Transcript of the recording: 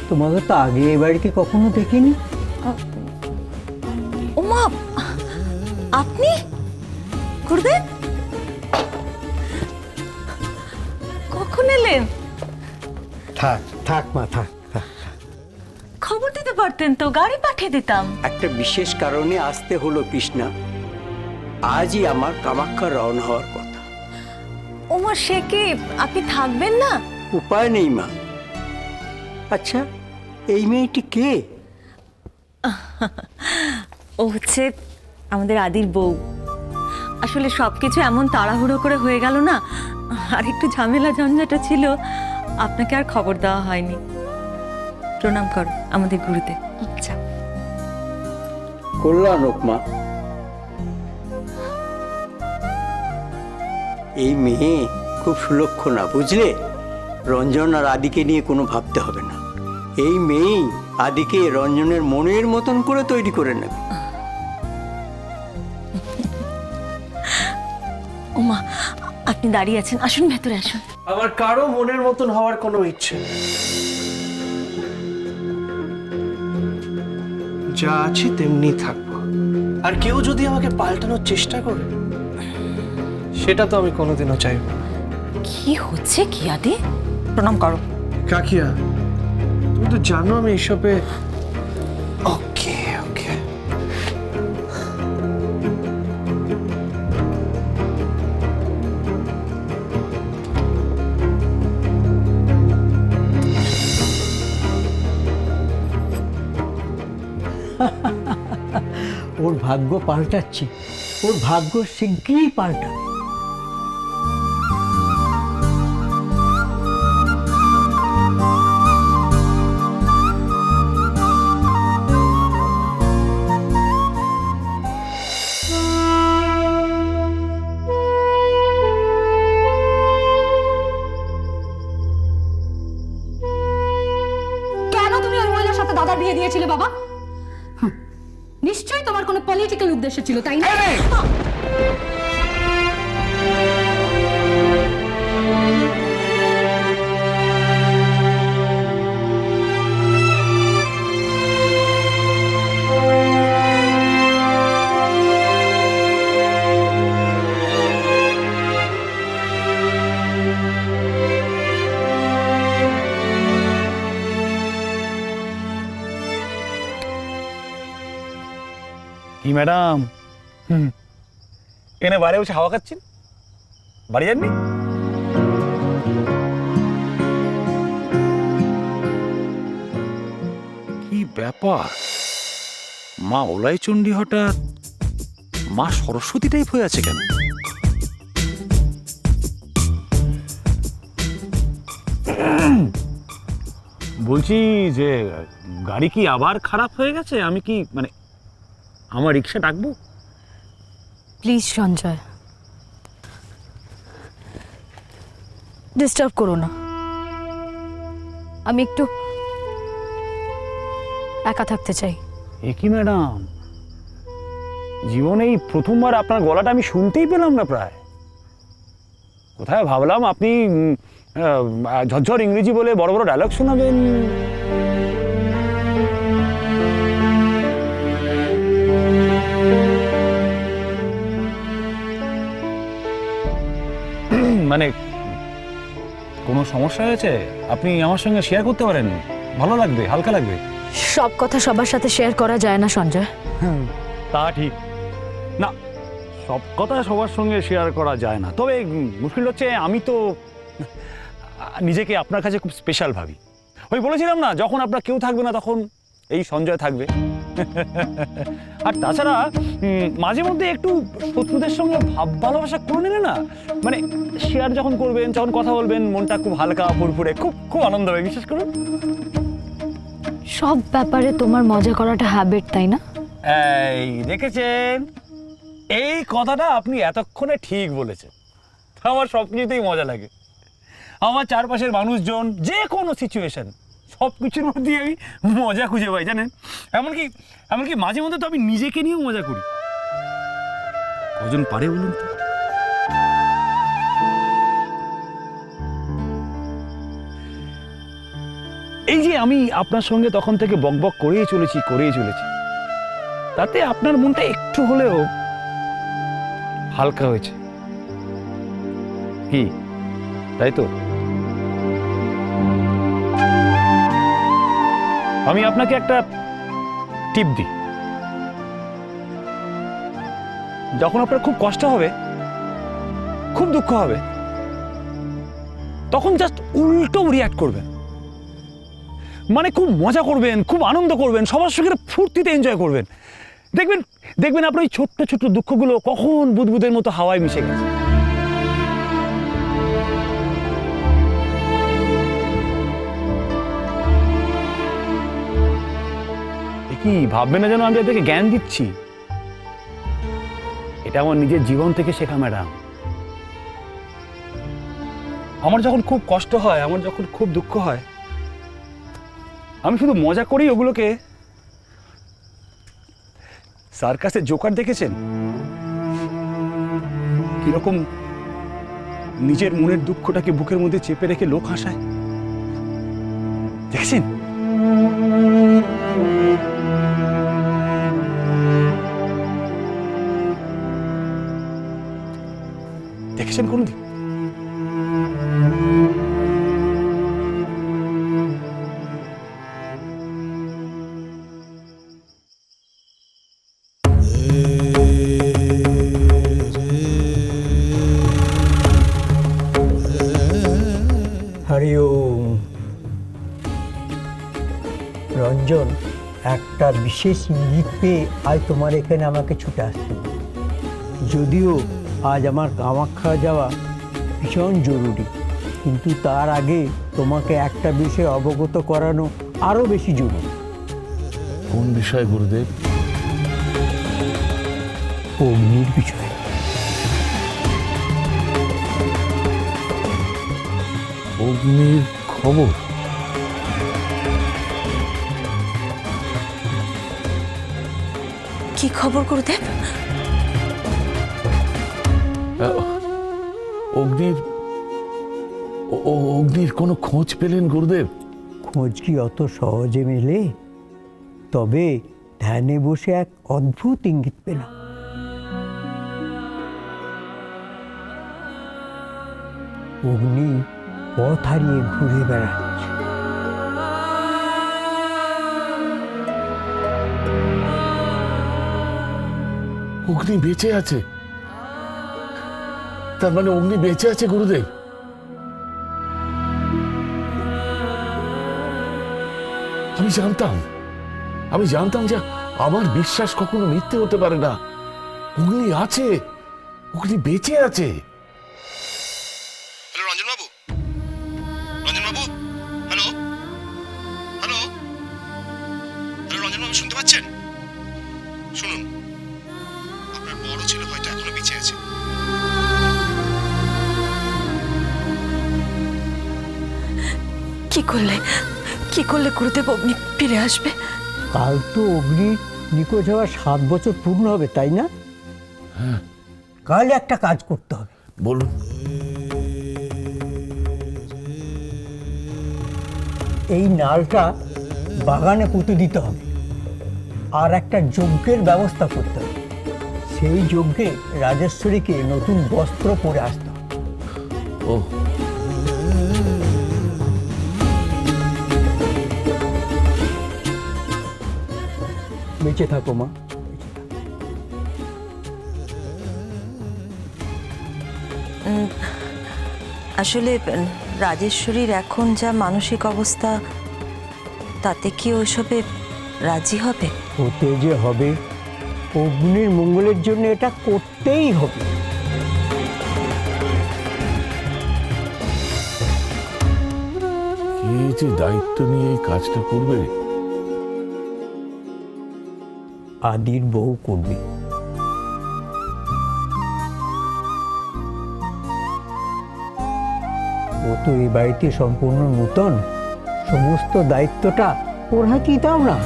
তোমাকে তো আগে এই বাড়িতে কখনো দেখিনি। ওমা, আপনি গুরুদেব কখন এলেন? থাক থাক মা, থাক থাক। খবর দিতে পারতেন তো, গাড়ি পাঠিয়ে দিতাম। একটা বিশেষ কারণে আসতে হলো কৃষ্ণা। আজই আমার কামাখ্যা রওনা হওয়ার কথা। ওমা, সে কি, আপনি থাকবেন না? উপায় নেই মা। আচ্ছা, এই মেয়েটি কে? ও হচ্ছে আমাদের আদির বউ। আসলে সবকিছু এমন তাড়াহুড়ো করে হয়ে গেল না, আর একটু ঝামেলা ঝঞ্ঝাটা ছিল, আপনাকে আর খবর দেওয়া হয়নি। প্রণাম করো আমাদের গুরুদেব। আচ্ছা, কল্যাণ হোক মা। এই মেয়ে খুব সুলক্ষণা, বুঝলে? রঞ্জন আর আদিকে নিয়ে কোনো ভাবতে হবে না। এই মেয়েই আদিকে রঞ্জনের মনের মতন করে তৈরি করে নেবে। ওমা, আপনি দাঁড়িয়ে আছেন, আসুন ভেতরে আসুন। আমার কারো মনের মতন হওয়ার কোনো ইচ্ছে নেই। যা আছি তেমনি থাকবো। আর কেউ যদি আমাকে পাল্টানোর চেষ্টা করে, সেটা তো আমি কোনোদিনও চাইব না। কি হচ্ছে কি আদি? প্রণাম করো। কাকিয়া, তুমি তো জানো আমি এইসবে। ওকে ওকে। ওর ভাগ্য পাল্টাচ্ছে, ওর ভাগ্য শিগগিরই পাল্টাবে। কেন তুমি ওই মহিলার সাথে দাদার বিয়ে দিয়েছিলে বাবা? নিশ্চয়ই তোমার কোনো পলিটিক্যাল উদ্দেশ্য ছিল, তাই না? কি ম্যাডাম, এখানে বাইরে বসে হাওয়া খাচ্ছেন? বাড়ি যাননি? কি ব্যাপার, মা ওলাই চণ্ডী হঠাৎ মা সরস্বতী টাইপ হয়ে আছে কেন? বলছি যে গাড়ি কি আবার খারাপ হয়ে গেছে? আমি কি মানে আমার রিক্সা ডাকবো? প্লিজ সঞ্জয়, ডিস্টার্ব করো না। আমি একটু একা থাকতে চাই। এ কি ম্যাডাম, জীবনে এই প্রথমবার আপনার গলাটা আমি শুনতেই পেলাম না প্রায়। কোথায় ভাবলাম আপনি ঝরঝর ইংরেজি বলে বড় বড় ডায়লগ শোনাবেন। মানে কোনো সমস্যা হয়েছে? আপনি আমার সঙ্গে শেয়ার করতে পারেন, ভালো লাগবে, হালকা লাগবে। সব কথা সবার সাথে শেয়ার করা যায় না সঞ্জয়। তা ঠিক না, সব কথা সবার সঙ্গে শেয়ার করা যায় না। তবে মুশকিল হচ্ছে আমি তো নিজেকে আপনার কাছে খুব স্পেশাল ভাবি। ওই বলেছিলাম না, যখন আপনার কেউ থাকবে না তখন এই সঞ্জয় থাকবে। আর তাছাড়া মাঝে মধ্যে একটু শত্রুদের সঙ্গে ভাব ভালোবাসা করে নিলে না, মানে শেয়ার যখন করবেন, যখন কথা বলবেন, মনটা খুব হালকা ফুরফুরে, খুব খুব আনন্দ হবে, বিশ্বাস করুন। সব ব্যাপারে তোমার মজা করাটা হ্যাবিট, তাই না? এই দেখেছেন, এই কথাটা আপনি এতক্ষণে ঠিক বলেছেন। আমার সব কিছুতেই মজা লাগে। আমার চারপাশের মানুষজন, যে কোনো সিচুয়েশন, সব কিছুর মধ্যে আমি মজা খুঁজে পাই, জানেন। এমনকি মাঝে মধ্যে তো আমি নিজেকে নিয়েও মজা করি। কজন পারে বলুন তো? এই যে আমি আপনার সঙ্গে তখন থেকে বকবক করেই চলেছি, তাতে আপনার মনটা একটু হলেও হালকা হয়েছে কি, তাই তো? আমি আপনাকে একটা টিপ দিই, যখন আপনার খুব কষ্ট হবে, খুব দুঃখ হবে, তখন জাস্ট উল্টো রিয়াক্ট করবেন। মানে খুব মজা করবেন, খুব আনন্দ করবেন, সবার সঙ্গে ফুর্তিতে এনজয় করবেন। দেখবেন আপনার ওই ছোট্ট ছোট্ট দুঃখগুলো কখন বুদবুদের মতো হাওয়ায় মিশে গেছে। কি ভাববেন না যেন আমি আপনাকে জ্ঞান দিচ্ছি, এটা আমার নিজের জীবন থেকে শেখা ম্যাডাম। আমার যখন খুব কষ্ট হয়, আমার যখন খুব দুঃখ হয়, আমি শুধু মজা করি ওগুলোকে। সার্কাসের জোকার দেখেছেন কিরকম নিজের মনের দুঃখটাকে বুকের মধ্যে চেপে রেখে লোক হাসায়, দেখেছেন? দেখেছেন কোনদিন? হরি ওম। রঞ্জন, একটা বিশেষ ইঙ্গিত পেয়ে আজ তোমার এখানে আমাকে ছুটে আসতে হবে। যদিও আজ আমার কামাখ্যা যাওয়া ভীষণ জরুরি, কিন্তু তার আগে তোমাকে একটা বিষয়ে অবগত করানো আরও বেশি জরুরি। কোন বিষয় গুরুদেব? অগ্নির বিষয়ে। অগ্নির খবর? কি খবর গুরুদেব? অগ্নির কোনো খোঁজ পেলেন গুরুদেব? খোঁজ কি অত সহজে মেলে? তবে ধ্যানে বসে এক অদ্ভুত ইঙ্গিত পেলাম। অগ্নি পথ হারিয়ে ঘুরে বেড়াচ্ছে। অগ্নি বেঁচে আছে? তার মানে অগ্নি বেঁচে আছে গুরুদেব? আমি জানতাম যে আমার বিশ্বাস কখনো মিথ্যে হতে পারে না। অগ্নি আছে, অগ্নি বেঁচে আছে। হ্যালো রঞ্জনবাবু, রঞ্জনবাবু, হ্যালো হ্যালো হ্যালো রঞ্জনবাবু, শুনতে পাচ্ছেন? শুনুন, আপনার বড় ছেলে হয়তো এখনো বেঁচে আছে। কি করলে গুরুদেব অগ্নি ফিরে আসবে? কাল তো অগ্নির নিখোঁজ হওয়ার 7 বছর পূর্ণ হবে, তাই না? কাল একটা কাজ করতে হবে। বলুন। এই নালটা বাগানে পুঁতে দিতে হবে, আর একটা যজ্ঞের ব্যবস্থা করতে হবে। সেই যজ্ঞে রাজেশ্বরীকে নতুন বস্ত্র পরে আসতে হবে। ও, বেঁচে থাকো মা। আসলে রাজেশ্বরীর এখন যা মানসিক অবস্থা, তাতে কি ওইসবে রাজি হবে? হতে যে হবে, অগ্নির মঙ্গলের জন্য এটা করতেই হবে। কে যে দায়িত্ব নিয়ে এই কাজটা করবে? আদির বউ করবে। ও তো এই বাড়িতে সম্পূর্ণ নূতন, সমস্ত দায়িত্বটা ওর হাতেই দাও না।